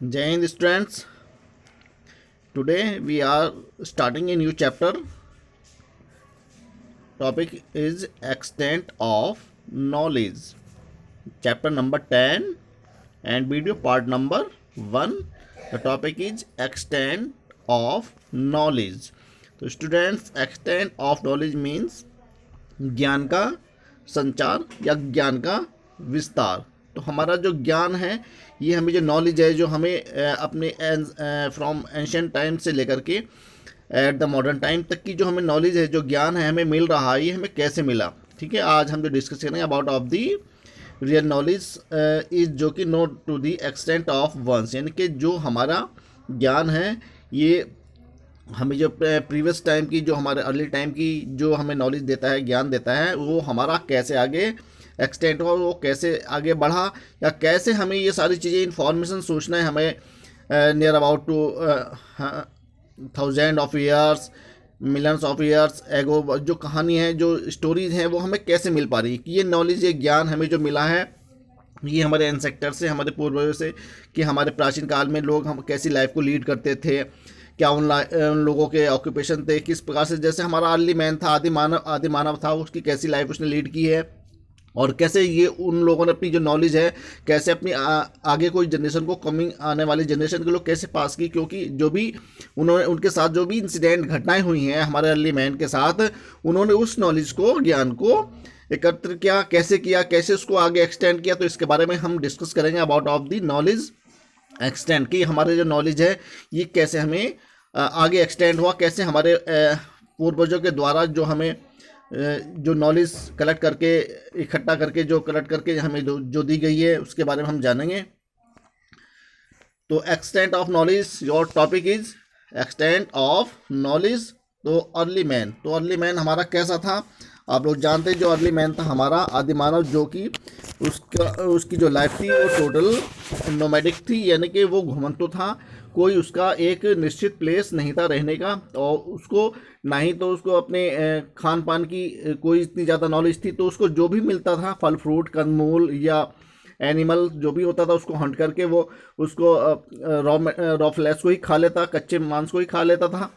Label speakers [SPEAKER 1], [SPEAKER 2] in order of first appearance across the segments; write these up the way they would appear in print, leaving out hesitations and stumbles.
[SPEAKER 1] Jai Hind students. Today we are starting a new chapter. Topic is extent of knowledge. Chapter number 10 and video part number 1. The topic is extent of knowledge. तो students, extent of knowledge means ज्ञान का संचार या ज्ञान का विस्तार। तो हमारा जो ज्ञान है, ये हमें जो नॉलेज है, जो हमें अपने फ्रॉम एंशियंट टाइम से लेकर के एट द मॉडर्न टाइम तक की जो हमें नॉलेज है, जो ज्ञान है हमें मिल रहा है, ये हमें कैसे मिला। ठीक है, आज हम जो डिस्कस करेंगे about of the real knowledge is जो कि note to the extent of ones, यानी कि जो हमारा ज्ञान है ये हमें जो प्रीवियस टाइम की, जो हमारे अर्ली टाइम की जो हमें नॉलेज देता है, ज्ञान देता है, वो हमारा कैसे आगे एक्सटेंड हुआ, वो कैसे आगे बढ़ा, या कैसे हमें ये सारी चीज़ें इन्फॉर्मेशन सोचना है हमें near about to 1000 of years, millions of years ago, जो कहानी है, जो स्टोरीज हैं, वो हमें कैसे मिल पा रही है। कि ये नॉलेज, ये ज्ञान हमें जो मिला है, ये हमारे एंसेक्टर से, हमारे पूर्वजों से, कि हमारे प्राचीन काल में लोग हम कैसी लाइफ को लीड करते थे, क्या उन लोगों के ऑक्यूपेशन थे, किस प्रकार से, जैसे हमारा अर्ली मैन था, आदि मानव था, उसकी कैसी लाइफ उसने लीड की है, और कैसे ये उन लोगों ने अपनी जो नॉलेज है कैसे अपनी आगे कोई जनरेशन को, कमिंग आने वाली जनरेशन के लोग कैसे पास की। क्योंकि जो भी उन्होंने, उनके साथ जो भी इंसिडेंट, घटनाएं हुई हैं हमारे अर्ली मैन के साथ, उन्होंने उस नॉलेज को, ज्ञान को एकत्र किया, कैसे उसको आगे एक्सटेंड किया। तो इसके बारे में हम डिस्कस करेंगे about of the knowledge extend, कि हमारे जो नॉलेज है ये कैसे हमें आगे एक्सटेंड हुआ, कैसे हमारे पूर्वजों के द्वारा जो हमें जो नॉलेज कलेक्ट करके, इकट्ठा करके, जो कलेक्ट करके हमें जो दी गई है, उसके बारे में हम जानेंगे। तो extent of knowledge, your topic is extent of knowledge. तो अर्ली मैन, तो अर्ली मैन हमारा कैसा था, आप लोग जानते हैं। जो अर्ली मैन था हमारा आदि मानव, जो कि उसकी जो लाइफ थी वो टोटल नोमैडिक थी, यानी कि वो घुमंतु था, कोई उसका एक निश्चित प्लेस नहीं था रहने का, और उसको ना ही तो उसको अपने खान पान की कोई इतनी ज़्यादा नॉलेज थी। तो उसको जो भी मिलता था, फल फ्रूट, कंदमूल या एनिमल जो भी होता था, उसको हंट करके वो उसको रॉ फ्लैश को ही खा लेता, कच्चे मांस को ही खा लेता था।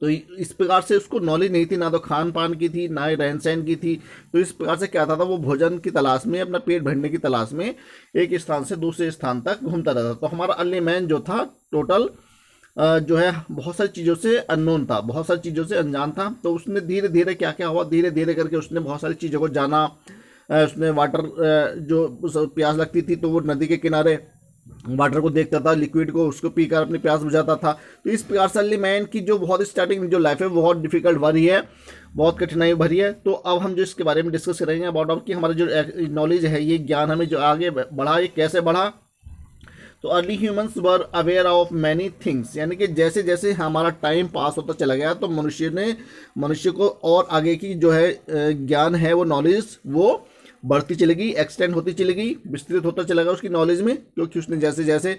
[SPEAKER 1] तो इस प्रकार से उसको नॉलेज नहीं थी, ना तो खान पान की थी, ना ही रहन सहन की थी। तो इस प्रकार से क्या था, वो भोजन की तलाश में, अपना पेट भरने की तलाश में एक स्थान से दूसरे स्थान तक घूमता रहता। तो हमारा अर्ली मैन जो था टोटल जो है बहुत सारी चीज़ों से अननोन था, बहुत सारी चीज़ों से अनजान था। तो उसने धीरे धीरे क्या क्या हुआ, धीरे धीरे करके उसने बहुत सारी चीज़ों को जाना। उसने वाटर, जो प्यास लगती थी तो वो नदी के किनारे वाटर को देखता था, लिक्विड को, उसको पीकर अपनी प्यास बुझाता था। तो इस प्रकार से अर्ली मैन की जो बहुत स्टार्टिंग में जो लाइफ है बहुत डिफिकल्ट भरी है, बहुत कठिनाई भरी है। तो अब हम जो इसके बारे में डिस्कस करेंगे अबाउट ऑफ कि हमारा जो नॉलेज है, ये ज्ञान हमें जो आगे बढ़ा, ये कैसे बढ़ा। तो early humans were aware of many things, यानी कि जैसे जैसे हमारा टाइम पास होता चला गया, तो मनुष्य को और आगे की जो है ज्ञान है, वो नॉलेज वो बढ़ती चलेगी, एक्सटेंड होती चलेगी, विस्तृत होता चलेगा उसकी नॉलेज में। क्योंकि उसने जैसे जैसे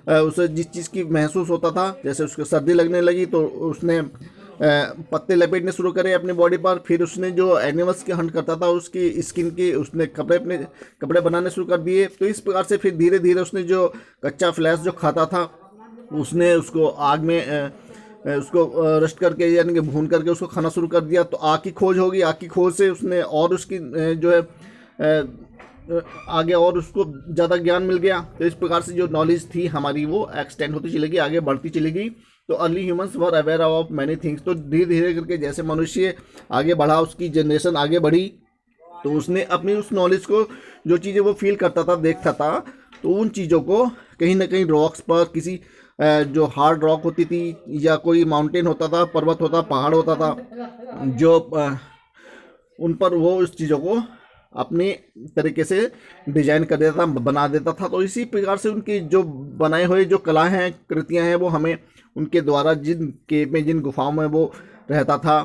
[SPEAKER 1] उसे जिस चीज़ की महसूस होता था, जैसे उसको सर्दी लगने लगी तो उसने पत्ते लपेटने शुरू करे अपनी बॉडी पर। फिर उसने जो एनिमल्स के हंट करता था, उसकी स्किन के उसने अपने कपड़े बनाने शुरू कर दिए। तो इस प्रकार से फिर धीरे धीरे उसने जो कच्चा फ्लैश जो खाता था, उसने उसको आग में उसको रस्ट करके, यानी कि भून करके उसको खाना शुरू कर दिया। तो आग की खोज होगी, आग की खोज से उसने और उसकी जो है आगे और उसको ज़्यादा ज्ञान मिल गया। तो इस प्रकार से जो नॉलेज थी हमारी वो एक्सटेंड होती चलेगी, आगे बढ़ती चलेगी। तो early humans were aware of many things. तो धीरे धीरे करके जैसे मनुष्य आगे बढ़ा, उसकी जनरेशन आगे बढ़ी, तो उसने अपनी उस नॉलेज को, जो चीज़ें वो फील करता था, देखता था, तो उन चीज़ों को कहीं ना कहीं रॉक्स पर, किसी जो हार्ड रॉक होती थी, या कोई माउंटेन होता था, पर्वत होता, पहाड़ होता था, जो उन पर वो उस चीज़ों को अपने तरीके से डिजाइन कर देता था, बना देता था। तो इसी प्रकार से उनकी जो बनाए हुए जो कला हैं, कृतियां हैं, वो हमें उनके द्वारा, जिन केव में, जिन गुफाओं में वो रहता था,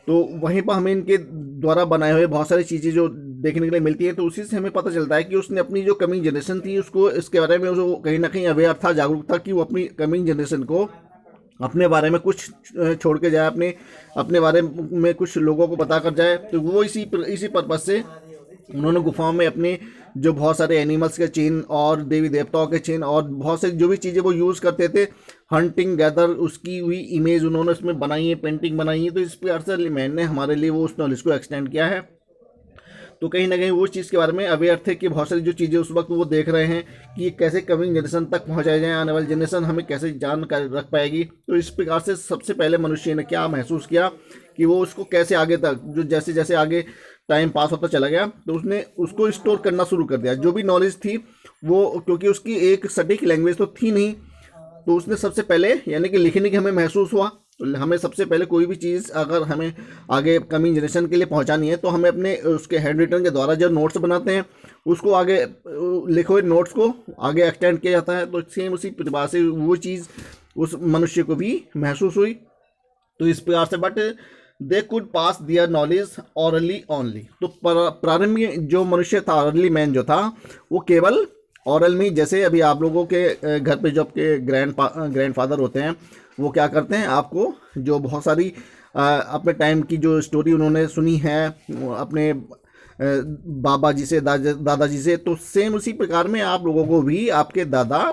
[SPEAKER 1] तो वहीं पर हमें इनके द्वारा बनाए हुए बहुत सारी चीज़ें जो देखने के लिए मिलती हैं। तो उसी से हमें पता चलता है कि उसने अपनी जो कमिंग जनरेशन थी, उसको इसके बारे में उसको कहीं ना कहीं अवेयर था, जागरूक था, कि वो अपनी कमिंग जनरेशन को अपने बारे में कुछ छोड़ के जाए, अपने बारे में कुछ लोगों को बता कर जाए। तो वो इसी पर्पज से उन्होंने गुफाओं में अपने जो बहुत सारे एनिमल्स के चिन्ह और देवी देवताओं के चिन्ह और बहुत से जो भी चीज़ें वो यूज़ करते थे, हंटिंग गैदर, उसकी हुई इमेज उन्होंने उसमें बनाई है, पेंटिंग बनाई है। तो इस प्रकार से अर्ली मैन ने हमारे लिए वो उस नॉलेज को एक्सटेंड किया है। तो कहीं ना कहीं वो चीज़ के बारे में अवेयर थे कि बहुत सारी जो चीज़ें उस वक्त वो देख रहे हैं कि ये कैसे कमिंग जनरेशन तक पहुंचाई जाए, आने वाली जनरेशन हमें कैसे जान कर रख पाएगी। तो इस प्रकार से सबसे पहले मनुष्य ने क्या महसूस किया कि वो उसको कैसे आगे तक, जो जैसे जैसे आगे टाइम पास होता चला गया, तो उसने उसको स्टोर करना शुरू कर दिया। जो भी नॉलेज थी वो, क्योंकि उसकी एक सटीक लैंग्वेज तो थी नहीं, तो उसने सबसे पहले यानी कि लिखने की हमें महसूस हुआ। तो हमें सबसे पहले कोई भी चीज़ अगर हमें आगे कमिंग जनरेशन के लिए पहुंचानी है तो हमें अपने उसके हैंड रिटन के द्वारा जो नोट्स बनाते हैं उसको आगे लिखे हुए नोट्स को आगे एक्सटेंड किया जाता है। तो सेम उसी प्रकार से वो चीज़ उस मनुष्य को भी महसूस हुई। तो इस प्रकार से but they could pass their knowledge orally only. तो प्रारंभिक जो मनुष्य था, अर्ली मैन जो था, वो केवल ऑरल में, जैसे अभी आप लोगों के घर पे जो आपके ग्रैंडफादर होते हैं वो क्या करते हैं, आपको जो बहुत सारी अपने टाइम की जो स्टोरी उन्होंने सुनी है अपने बाबा जी से, दादाजी से, तो सेम उसी प्रकार में आप लोगों को भी आपके दादा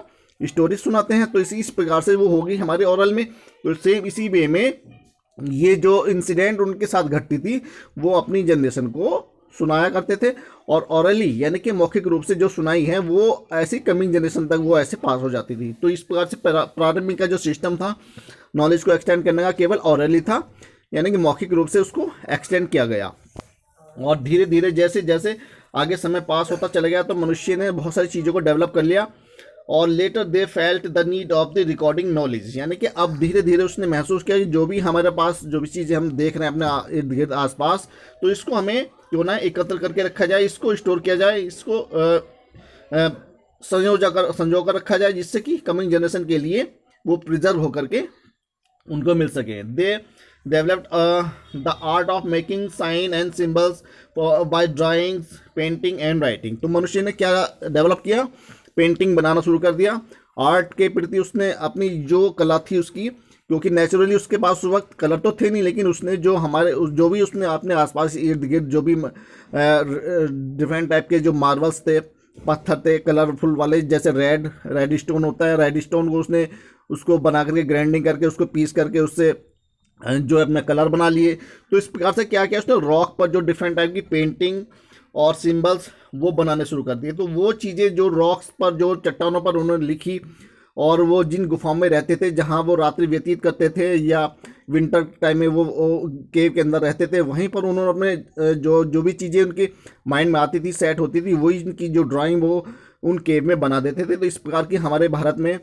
[SPEAKER 1] स्टोरी सुनाते हैं। तो इस प्रकार से वो होगी हमारे ओरल में। तो सेम इसी वे में ये जो इंसिडेंट उनके साथ घटती थी वो अपनी जनरेशन को सुनाया करते थे, और ऑरली यानी कि मौखिक रूप से जो सुनाई है वो ऐसी कमिंग जनरेशन तक वो ऐसे पास हो जाती थी। तो इस प्रकार से प्रारंभिक का जो सिस्टम था नॉलेज को एक्सटेंड करने का केवल ऑरली था, यानी कि मौखिक रूप से उसको एक्सटेंड किया गया। और धीरे धीरे जैसे जैसे आगे समय पास होता चला गया तो मनुष्य ने बहुत सारी चीज़ों को डेवलप कर लिया, और later they felt the need of the recording knowledge, यानी कि अब धीरे धीरे उसने महसूस किया कि जो भी हमारे पास जो भी चीज़ें हम देख रहे हैं अपने इर्द गिर्द आसपास, तो इसको हमें क्यों ना एकत्र करके रखा जाए, इसको स्टोर किया जाए, इसको संजो कर रखा जाए, जिससे कि कमिंग जनरेशन के लिए वो प्रिजर्व होकर के उनको मिल सके। They developed the art of making sign and symbols by drawings, painting and writing. तो मनुष्य ने क्या डेवलप किया, पेंटिंग बनाना शुरू कर दिया। आर्ट के प्रति उसने अपनी जो कला थी उसकी, क्योंकि नेचुरली उसके पास उस वक्त कलर तो थे नहीं, लेकिन उसने जो हमारे जो भी उसने अपने आसपास इर्द गिर्द जो भी डिफरेंट टाइप के जो मार्बल्स थे, पत्थर थे कलरफुल वाले, जैसे रेड स्टोन होता है, रेड स्टोन को उसने उसको बना करके ग्राइंडिंग करके उसको पीस करके उससे जो अपने कलर बना लिए। तो इस प्रकार से क्या किया उसने, रॉक पर जो डिफरेंट टाइप की पेंटिंग और सिंबल्स वो बनाने शुरू कर दिए। तो वो चीज़ें जो रॉक्स पर, जो चट्टानों पर उन्होंने लिखी, और वो जिन गुफाओं में रहते थे जहाँ वो रात्रि व्यतीत करते थे या विंटर टाइम में वो केव के अंदर रहते थे, वहीं पर उन्होंने अपने जो भी चीज़ें उनके माइंड में आती थी, सेट होती थी, वही इनकी जो ड्राइंग वो उन केव में बना देते थे। तो इस प्रकार की हमारे भारत में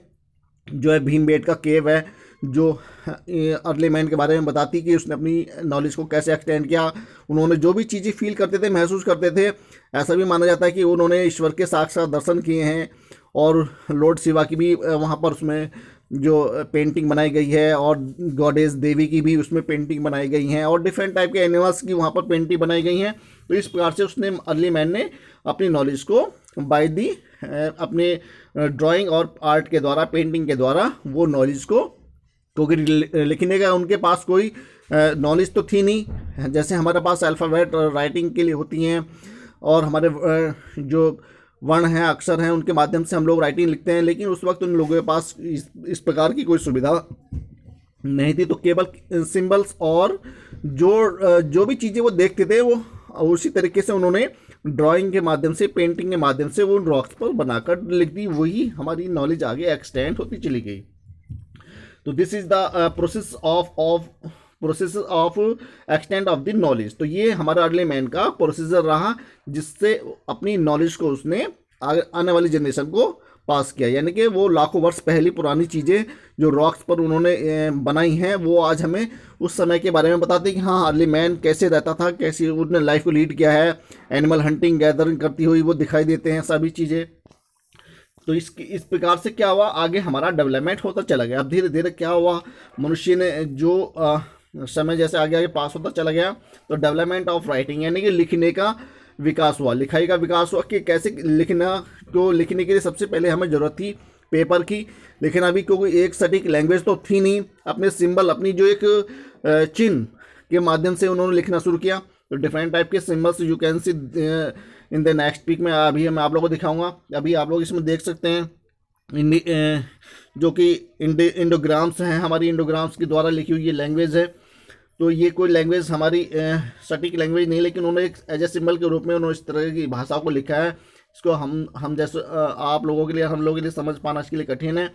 [SPEAKER 1] जो है भीमबेटका केव है, जो अर्ली मैन के बारे में बताती कि उसने अपनी नॉलेज को कैसे एक्सटेंड किया। उन्होंने जो भी चीज़ें फील करते थे, महसूस करते थे, ऐसा भी माना जाता है कि उन्होंने ईश्वर के साक्षात दर्शन किए हैं, और लॉर्ड शिवा की भी वहाँ पर उसमें जो पेंटिंग बनाई गई है, और गॉडेस देवी की भी उसमें पेंटिंग बनाई गई हैं, और डिफरेंट टाइप के एनिमल्स की वहाँ पर पेंटिंग बनाई गई हैं। तो इस प्रकार से उसने अर्ली मैन ने अपनी नॉलेज को बाय दी अपने ड्राइंग और आर्ट के द्वारा, पेंटिंग के द्वारा वो नॉलेज को, क्योंकि लिखने का उनके पास कोई नॉलेज तो थी नहीं, जैसे हमारे पास अल्फ़ाबेट राइटिंग के लिए होती हैं, और हमारे जो वर्ण हैं, अक्षर हैं, उनके माध्यम से हम लोग राइटिंग लिखते हैं, लेकिन उस वक्त उन लोगों के पास इस प्रकार की कोई सुविधा नहीं थी। तो केवल सिंबल्स और जो भी चीज़ें वो देखते थे वो उसी तरीके से उन्होंने ड्राइंग के माध्यम से, पेंटिंग के माध्यम से वो रॉक्स पर बनाकर लिख दी। वही हमारी नॉलेज आगे एक्सटेंड होती चली गई। तो this is the process of extend of the knowledge. तो ये हमारा अर्ली मैन का प्रोसीजर रहा, जिससे अपनी नॉलेज को उसने आने वाली जनरेशन को पास किया। यानी कि वो लाखों वर्ष पहली पुरानी चीज़ें जो रॉक्स पर उन्होंने बनाई हैं, वो आज हमें उस समय के बारे में बताते हैं कि हाँ, अर्ली मैन कैसे रहता था, कैसे उसने लाइफ को लीड किया है, एनिमल हंटिंग गैदरिंग करती हुई वो दिखाई देते हैं सभी चीज़ें। तो इस प्रकार से क्या हुआ, आगे हमारा डेवलपमेंट होता चला गया। अब धीरे धीरे क्या हुआ, मनुष्य ने जो समय जैसे आगे आगे पास होता चला गया, तो डेवलपमेंट ऑफ राइटिंग यानी कि लिखने का विकास हुआ, लिखाई का विकास हुआ कि कैसे लिखना। तो लिखने के लिए सबसे पहले हमें ज़रूरत थी पेपर की, लेकिन अभी क्योंकि एक सटीक लैंग्वेज तो थी नहीं, अपने सिंबल, अपनी जो एक चिन्ह के माध्यम से उन्होंने लिखना शुरू किया। तो डिफरेंट टाइप के symbols you can see in the next week में अभी मैं आप लोगों को दिखाऊंगा। अभी आप लोग इसमें देख सकते हैं जो कि इंडोग्राम्स हैं, हमारी इंडोग्राम्स के द्वारा लिखी हुई ये लैंग्वेज है। तो ये कोई लैंग्वेज हमारी सटीक लैंग्वेज नहीं, लेकिन उन्होंने एक एज ए सिंबल के रूप में उन्होंने इस तरह की भाषा को लिखा है। इसको हम जैसे आप लोगों के लिए, हम लोगों के लिए समझ पाना इसके लिए कठिन है।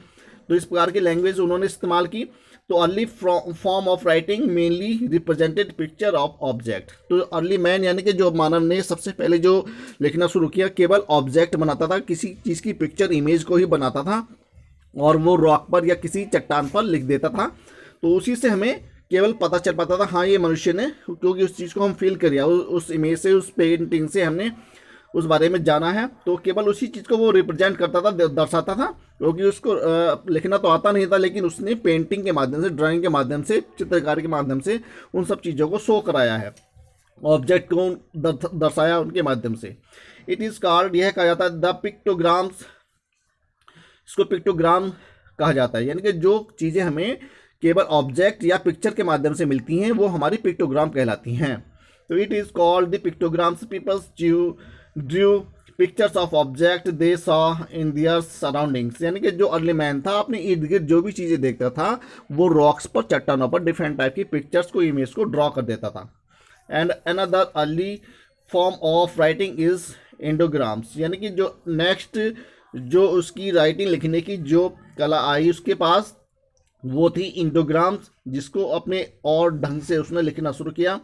[SPEAKER 1] तो इस प्रकार की लैंग्वेज उन्होंने इस्तेमाल की। तो early form of writing mainly represented picture of object. तो अर्ली मैन यानी कि जो मानव ने सबसे पहले जो लिखना शुरू किया, केवल ऑब्जेक्ट बनाता था, किसी चीज़ की पिक्चर इमेज को ही बनाता था और वो रॉक पर या किसी चट्टान पर लिख देता था। तो उसी से हमें केवल पता चल पाता था हाँ ये मनुष्य ने, क्योंकि उस चीज़ को हम फील कर लिया, उस इमेज से, उस पेंटिंग से हमने उस बारे में जाना है। तो केवल उसी चीज़ को वो रिप्रेजेंट करता था, दर्शाता था, क्योंकि उसको लिखना तो आता नहीं था, लेकिन उसने पेंटिंग के माध्यम से, ड्राइंग के माध्यम से, चित्रकारी के माध्यम से उन सब चीज़ों को शो कराया है, ऑब्जेक्ट को दर्शाया उनके माध्यम से। इट इज़ कॉल्ड, यह कहा जाता है द पिक्टोग्राम्स, इसको पिक्टोग्राम कहा जाता है। यानी कि जो चीज़ें हमें केवल ऑब्जेक्ट या पिक्चर के माध्यम से मिलती हैं वो हमारी पिक्टोग्राम कहलाती हैं। तो it is called the pictograms. Peoples drew pictures of object they saw in their surroundings. यानी कि जो अर्ली मैन था अपने इर्द गिर्द जो भी चीज़ें देखता था वो रॉक्स पर, चट्टानों पर डिफरेंट टाइप की पिक्चर्स को, इमेज को ड्रॉ कर देता था। And another early form of writing is ideograms. यानी कि जो नेक्स्ट जो उसकी राइटिंग लिखने की जो कला आई उसके पास, वो थी इंडोग्राम्स, जिसको अपने और ढंग से उसने लिखना शुरू किया।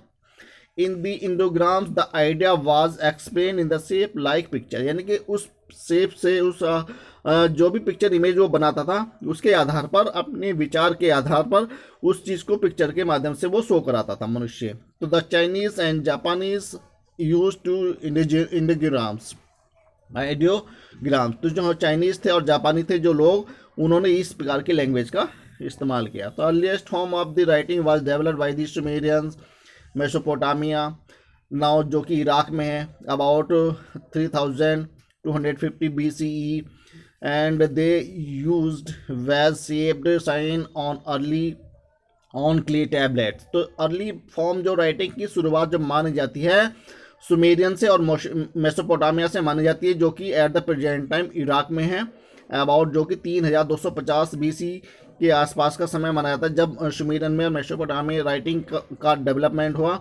[SPEAKER 1] In the ideograms the idea was explain in the shape like picture. यानी कि उस शेप से, उस जो भी पिक्चर इमेज वो बनाता था उसके आधार पर, अपने विचार के आधार पर उस चीज़ को पिक्चर के माध्यम से वो शो कराता था मनुष्य। तो the Chinese and Japanese use to ideograms, ideograms. तो जो चाइनीज़ थे और जापानी थे जो लोग, उन्होंने इस प्रकार की लैंग्वेज का इस्तेमाल किया। तो earliest form of the writing was developed by the Sumerians, Mesopotamia, now जो कि इराक में है, about 3250 BCE, and they used wedge shaped sign on early on clay tablets. तो अर्ली फॉर्म जो राइटिंग की शुरुआत जो मानी जाती है सुमेरियन से और मेसोपोटामिया से मानी जाती है, जो कि eight the present time Iraq में है, अबाउट जो कि 3250 BC के आसपास का समय माना जाता है जब सुमेरियन में और मेसोपोटामिया राइटिंग का डेवलपमेंट हुआ।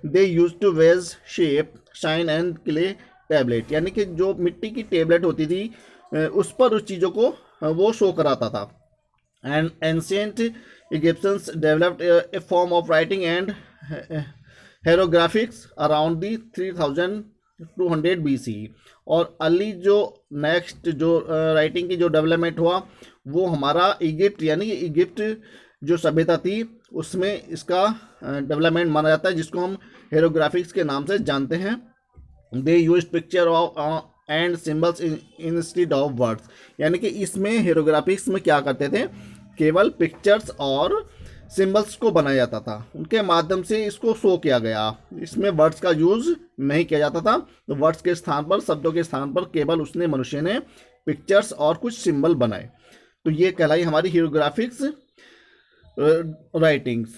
[SPEAKER 1] They use to wedge shape shine and clay tablet. यानी कि जो मिट्टी की टेबलेट होती थी उस पर उस चीज़ों को वो शो कराता था। And ancient Egyptians developed a form of writing and hieroglyphics around the 3200 BCE। और अर्ली जो नेक्स्ट जो राइटिंग की जो डेवलपमेंट हुआ वो हमारा इजिप्ट, यानी कि इजिप्ट जो सभ्यता थी उसमें इसका डेवलपमेंट माना जाता है, जिसको हम हेरोग्राफिक्स के नाम से जानते हैं। They use picture of and symbols instead of words. यानी कि इसमें हेरोग्राफिक्स में क्या करते थे, केवल पिक्चर्स और सिंबल्स को बनाया जाता था, उनके माध्यम से इसको शो किया गया। इसमें वर्ड्स का यूज नहीं किया जाता था। तो वर्ड्स के स्थान पर, शब्दों के स्थान पर केवल उसने, मनुष्य ने पिक्चर्स और कुछ सिंबल बनाए। तो ये कहलाई हमारी hieroglyphics writings.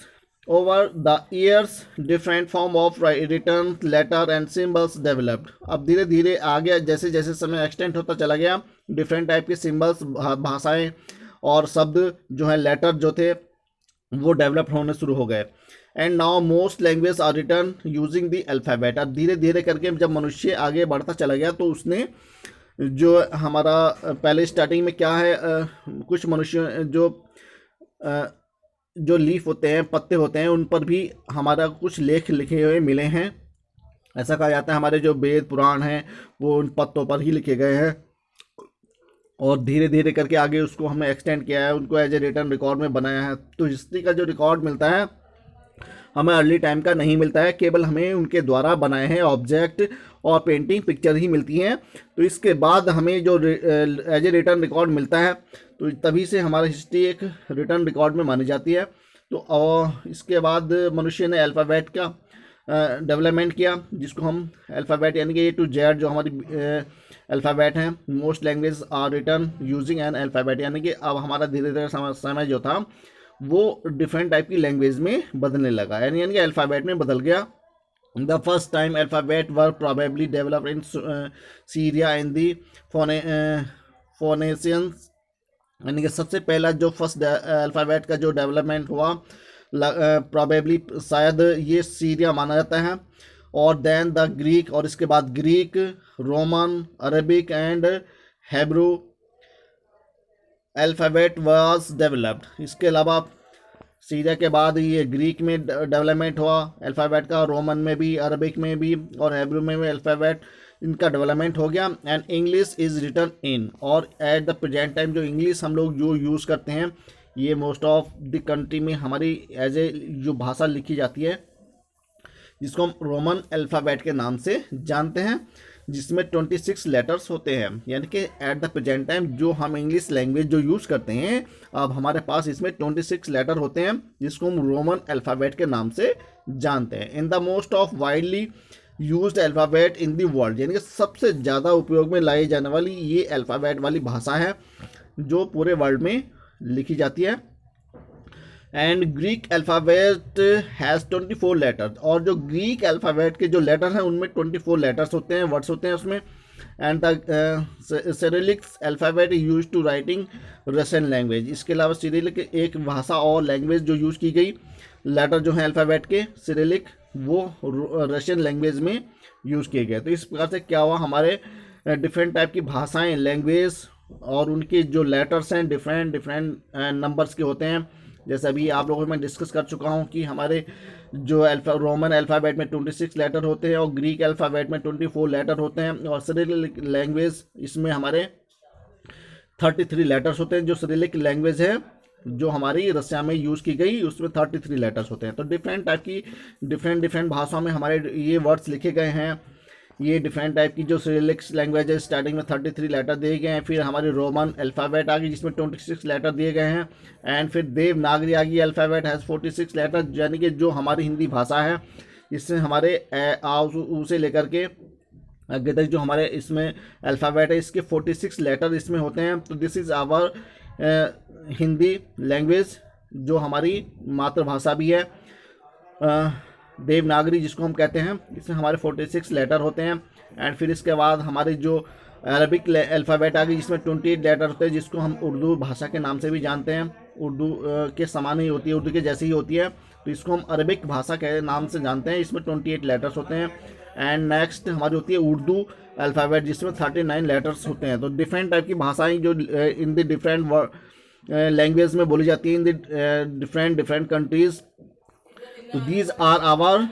[SPEAKER 1] Over the years different form of written letter and symbols developed. अब धीरे धीरे आगे जैसे जैसे समय एक्सटेंड होता चला गया, डिफरेंट टाइप के सिंबल्स, भाषाएं और शब्द जो है, लेटर जो थे वो डेवलप होने शुरू हो गए। And now most language are written using the alphabet. अब धीरे धीरे करके जब मनुष्य आगे बढ़ता चला गया तो उसने जो हमारा पहले स्टार्टिंग में क्या है, कुछ मनुष्य जो लीफ होते हैं, पत्ते होते हैं, उन पर भी हमारा कुछ लेख लिखे हुए मिले हैं। ऐसा कहा जाता है हमारे जो वेद पुराण हैं वो उन पत्तों पर ही लिखे गए हैं। और धीरे धीरे करके आगे उसको हमने एक्सटेंड किया है, उनको एज ए रिटर्न रिकॉर्ड में बनाया है। तो हिस्ट्री का जो रिकॉर्ड मिलता है हमें अर्ली टाइम का नहीं मिलता है, केवल हमें उनके द्वारा बनाए हैं ऑब्जेक्ट और पेंटिंग, पिक्चर ही मिलती हैं। तो इसके बाद हमें जो एज ए रिटर्न रिकॉर्ड मिलता है तो तभी से हमारी हिस्ट्री एक रिटर्न रिकॉर्ड में मानी जाती है। तो इसके बाद मनुष्य ने अल्फ़ाबेट का डेवलपमेंट किया, जिसको हम अल्फ़ाबेट यानी कि A to Z जो हमारी अल्फ़ाबेट हैं। Most language are written using an alphabet. यानी कि अब हमारा धीरे धीरे समय जो था वो डिफरेंट टाइप की लैंग्वेज में बदलने लगा, यानी कि अल्फ़ाबेट में बदल गया। The first time alphabet were probably developed in Syria in the Phoenicians, यानी कि सबसे पहला जो फर्स्ट अल्फ़ाबेट का जो डेवलपमेंट हुआ प्रॉबेबली शायद ये सीरिया माना जाता है, और देन द ग्रीक, और इसके बाद Greek, Roman, Arabic and Hebrew alphabet was developed. इसके अलावा सीरिया के बाद ये ग्रीक में डेवलपमेंट हुआ अल्फ़ाबेट का, रोमन में भी, अरबिक में भी और हेब्रू में भी अल्फ़ाबेट इनका डेवलपमेंट हो गया। And English is written in, और एट द प्रेजेंट टाइम जो इंग्लिश हम लोग जो यूज़ करते हैं ये मोस्ट ऑफ द कंट्री में हमारी एज ए जो भाषा लिखी जाती है जिसको हम रोमन अल्फ़ाबेट के नाम से जानते हैं, जिसमें 26 लेटर्स होते हैं। यानी कि एट द प्रेजेंट टाइम जो हम इंग्लिश लैंग्वेज जो यूज़ करते हैं अब हमारे पास इसमें 26 लेटर होते हैं जिसको हम रोमन अल्फ़ाबेट के नाम से जानते हैं। In the most of widely used alphabet in the world, यानी कि सबसे ज़्यादा उपयोग में लाई जाने वाली ये अल्फ़ाबेट वाली भाषा है जो पूरे वर्ल्ड में लिखी जाती है। And Greek alphabet has 24 letters, और जो ग्रीक अल्फ़ाबेट के जो लेटर हैं उनमें 24 लेटर्स होते हैं, वर्ड्स होते हैं उसमें। And the Cyrillic alphabet use to writing Russian language, इसके अलावा सिरिलिक एक भाषा और लैंग्वेज जो यूज़ की गई, लेटर जो हैं अल्फ़ाबेट के सिरिलिक वो रशियन लैंग्वेज में यूज़ किए गए। तो इस प्रकार से क्या हुआ, हमारे डिफरेंट टाइप की भाषाएँ, लैंग्वेज और उनके जो लेटर्स हैं डिफरेंट नंबर्स के होते हैं। जैसे अभी आप लोगों में डिस्कस कर चुका हूँ कि हमारे जो रोमन अल्फ़ाबेट में 26 लेटर होते हैं और ग्रीक अल्फ़ाबेट में 24 लेटर होते हैं, और सिरिलिक लैंग्वेज इसमें हमारे 33 लेटर्स होते हैं। जो सिरिलिक लैंग्वेज है जो हमारी रशिया में यूज़ की गई उसमें 33 लेटर्स होते हैं। तो डिफरेंट टाइप की डिफरेंट भाषाओं में हमारे ये वर्ड्स लिखे गए हैं। ये डिफरेंट टाइप की जो सिरिलिक लैंग्वेज है स्टार्टिंग में 33 लेटर दिए गए हैं, फिर हमारी रोमन अल्फ़ाबेट आ गई जिसमें 26 लेटर दिए गए हैं, एंड फिर देवनागरी आ गई अल्फ़ाबेट हैज़ 46 लेटर, यानी कि जो हमारी हिंदी भाषा है इससे हमारे आ उ से लेकर के आगे तक जो हमारे इसमें अल्फ़ाबेट है इसके 46 लेटर इसमें होते हैं। तो this is our Hindi language जो हमारी मातृभाषा भी है, देवनागरी जिसको हम कहते हैं, इसमें हमारे 46 लेटर होते हैं। एंड फिर इसके बाद हमारी जो अरबिक अल्फ़ाबेट आ गई जिसमें 28 लेटर होते हैं, जिसको हम उर्दू भाषा के नाम से भी जानते हैं, उर्दू के समान ही होती है, उर्दू के जैसी ही होती है, तो इसको हम अरबिक भाषा के नाम से जानते हैं। इसमें 28 लेटर्स होते हैं। एंड नेक्स्ट हमारी होती है उर्दू अल्फ़ाबेट जिसमें 39 लेटर्स होते हैं। तो डिफरेंट टाइप की भाषाएँ जो इन द डिफरेंट लैंग्वेज में बोली जाती है इन द डिफरेंट कंट्रीज़। तो these are our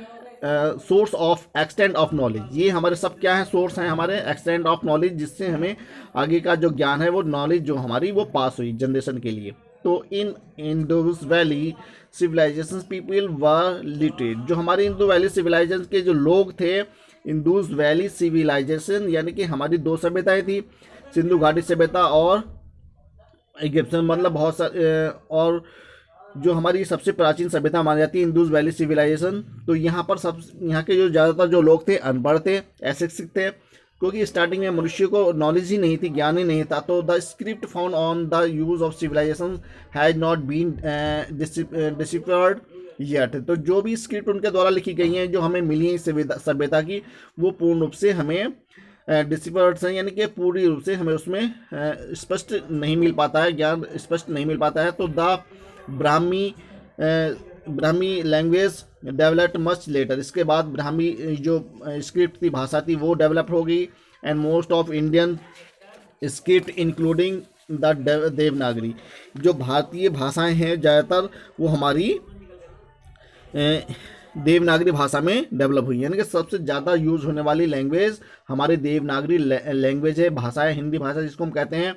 [SPEAKER 1] source of extent of knowledge, ये हमारे सब क्या है, सोर्स हैं हमारे एक्सटेंट ऑफ नॉलेज, जिससे हमें आगे का जो ज्ञान है वो नॉलेज जो हमारी वो पास हुई जनरेशन के लिए। तो in Indus valley civilization people were literate, जो हमारे इंडो वैली सिविलाइजेशन के जो लोग थे, इंडस वैली सिविलाइजेशन यानी कि हमारी दो सभ्यताएं थी, सिंधु घाटी सभ्यता और इजिप्शियन, मतलब बहुत सारे, और जो हमारी सबसे प्राचीन सभ्यता मानी जाती है इंडस वैली सिविलाइजेशन। तो यहाँ पर यहाँ के जो ज़्यादातर जो लोग थे अनपढ़ थे, अशिक्षित थे, क्योंकि स्टार्टिंग में मनुष्य को नॉलेज ही नहीं थी, ज्ञान ही नहीं था। तो the script found on the use of civilisation has not been deciphered yet, तो जो भी स्क्रिप्ट उनके द्वारा लिखी गई हैं जो हमें मिली है सभ्यता की, वो पूर्ण रूप से हमें डिसिफर्ड हैं, यानी कि पूरी रूप से हमें उसमें स्पष्ट नहीं मिल पाता है, ज्ञान स्पष्ट नहीं मिल पाता है। तो the Brahmi language developed much later, इसके बाद ब्राह्मी जो स्क्रिप्ट थी, भाषा थी, वो डेवलप हो गई। And most of Indian script including the Devanagari, जो भारतीय भाषाएं हैं ज़्यादातर वो हमारी देवनागरी भाषा में डेवलप हुई, यानी कि सबसे ज़्यादा यूज़ होने वाली लैंग्वेज हमारी देवनागरी लैंग्वेज है, भाषा है, हिंदी भाषा जिसको हम कहते हैं।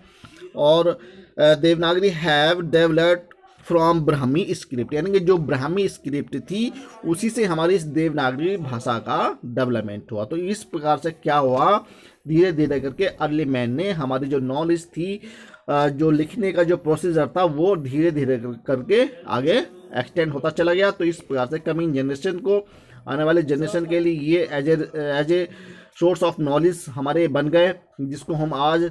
[SPEAKER 1] और Devanagari have developed from Brahmi script, यानी कि जो ब्राह्मी स्क्रिप्ट थी उसी से हमारी इस देवनागरी भाषा का डेवलपमेंट हुआ। तो इस प्रकार से क्या हुआ, धीरे धीरे करके अर्ली मैन ने हमारी जो नॉलेज थी, जो लिखने का जो प्रोसीजर था, वो धीरे धीरे करके आगे एक्सटेंड होता चला गया। तो इस प्रकार से कमिंग जनरेशन को, आने वाले जनरेशन के लिए ये as a source of knowledge हमारे बन गए, जिसको हम आज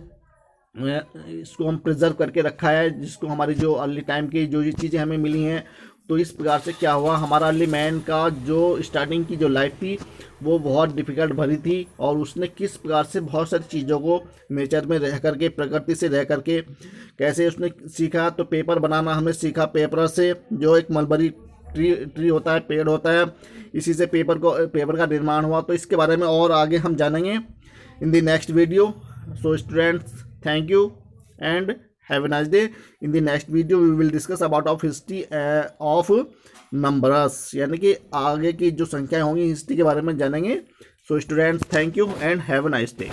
[SPEAKER 1] इसको हम प्रिजर्व करके रखा है, जिसको हमारी जो अर्ली टाइम की जो ये चीज़ें हमें मिली हैं तो इस प्रकार से क्या हुआ, हमारा अर्ली मैन का जो स्टार्टिंग की जो लाइफ थी वो बहुत डिफ़िकल्ट भरी थी, और उसने किस प्रकार से बहुत सारी चीज़ों को नेचर में रह करके, प्रकृति से रह करके कैसे उसने सीखा। तो पेपर बनाना हमने सीखा पेपर से, जो एक मलबरी ट्री होता है, पेड़ होता है, इसी से पेपर का निर्माण हुआ। तो इसके बारे में और आगे हम जानेंगे इन the next video. So students, thank you and have a nice day. In the next video we will discuss about of history of numbers, यानी कि आगे की जो संख्याएं होंगी हिस्ट्री के बारे में जानेंगे। So students, thank you and have a nice day.